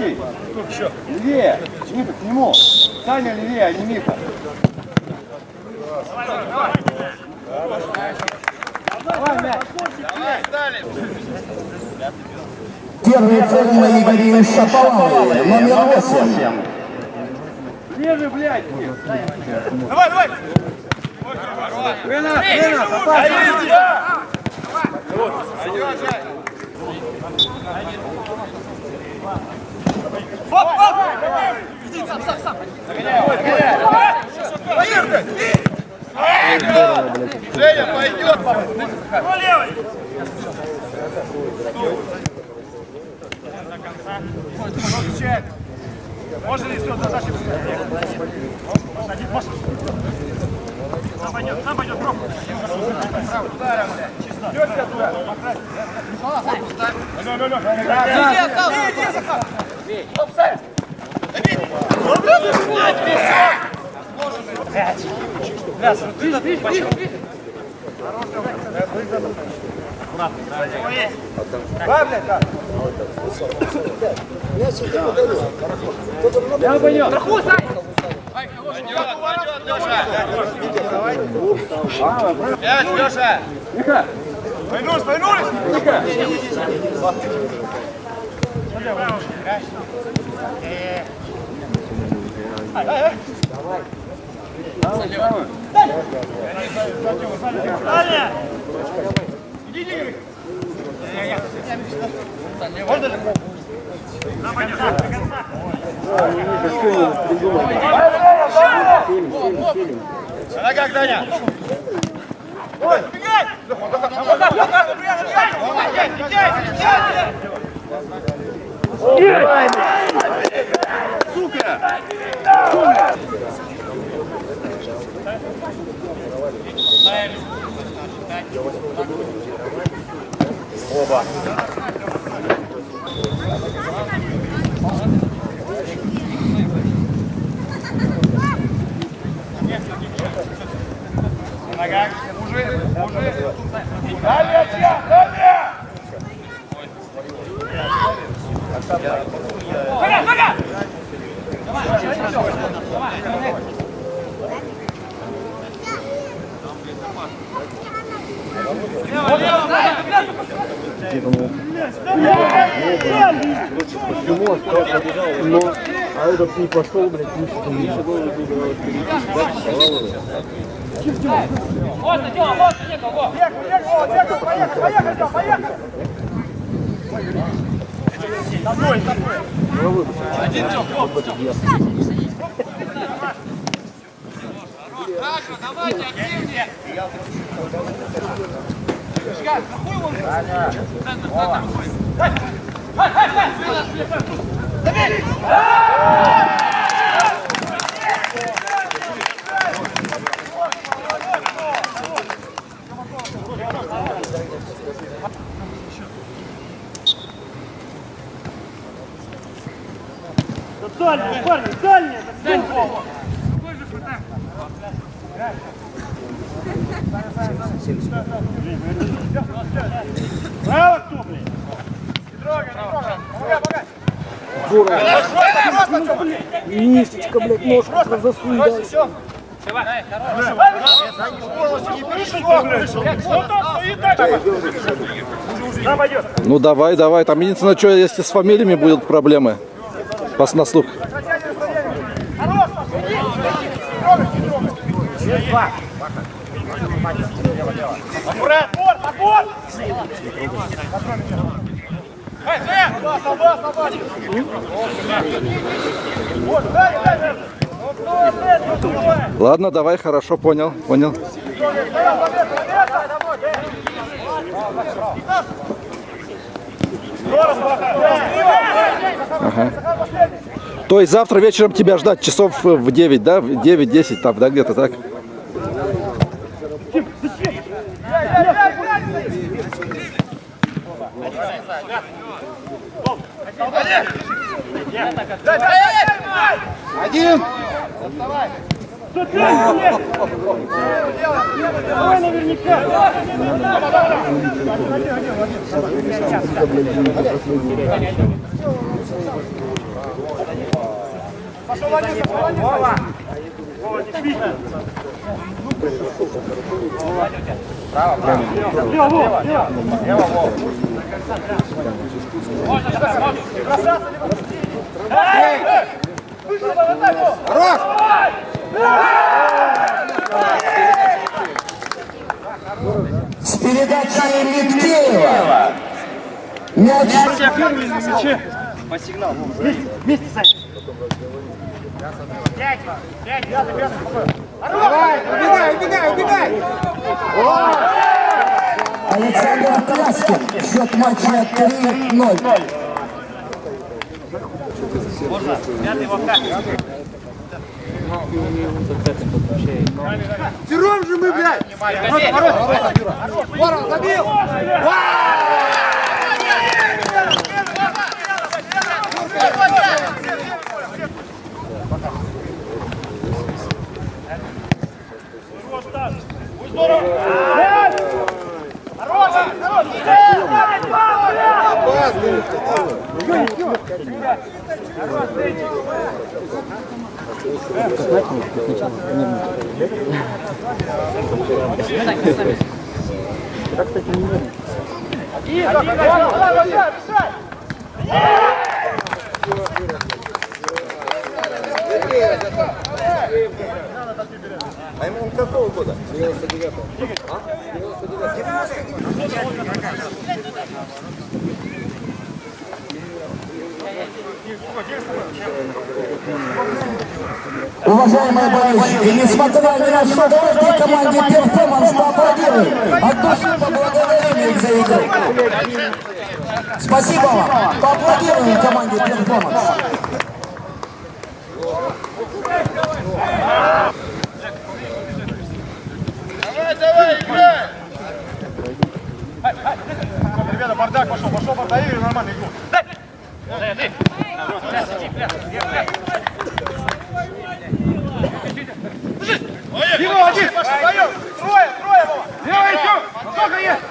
Третий. Левее. Миха, к нему. Саня левее, а не Миха. Первый цельный Игорь Шаповалов, номер 8. Ближе, блядь. Давай, давай! Лена, попадай. Оп, оп! Иди, сам. Женя, пойдет! Левый! Можно ли все, зашиб? Сам пойдет, Брок. Лёгся туда. Иди, Захар. Офсайд. Я пойдем. Пойдет, Леша. Пять, Леша. Миха. Двойнулись. Миха. Далее. Иди, Игорь. Можно же? Она как, Даня? Ой, убегай! Сука. Оба. Нога. Мужи. Далее, далее! Нога! Но, а этот не пошел, блядь, лучше. Вот, Тёма, вот, некого, поехали! Тобой. Один, Тём, Хорошо, давайте, активнее! Шкаф, нахуй его! Центр выходит! Забей! Дальний, парни, дальний! Какой же хватай? Право кто, блин? Не трогай! Мишечка, блядь, ножку засунь, да. Ну давай, там единственное, что если с фамилиями будут проблемы. Пас на слух. Отбор! Ладно, давай, хорошо, понял. Ага. То есть завтра вечером тебя ждать часов в 9, да? В 9-10 там, да, где-то так? Один. Давай наверняка! Пошел Владимир, Вова. Право, право. Лево, Вова. Можно, можно. Красавца, Хорош! С передачей Литкеева. Мяч. По сигналу. Давай, убегай! Александр Кляскин. Счет матча 3-0. Тером же мы, блядь! Ворон, забил! А ему он какого года? 99-го. А? 99-го. Уважаемые болельщики, несмотря ни на что, давайте команде «Перформанс» поаплодируем. От души поблагодарим их за игру. Спасибо вам. Поаплодируем команде «Перформанс». Давай, играй! Ребята, бардак пошел, бардак, и нормально игру. Дима, один! Трое, Вова! Лево еще! Сколько есть?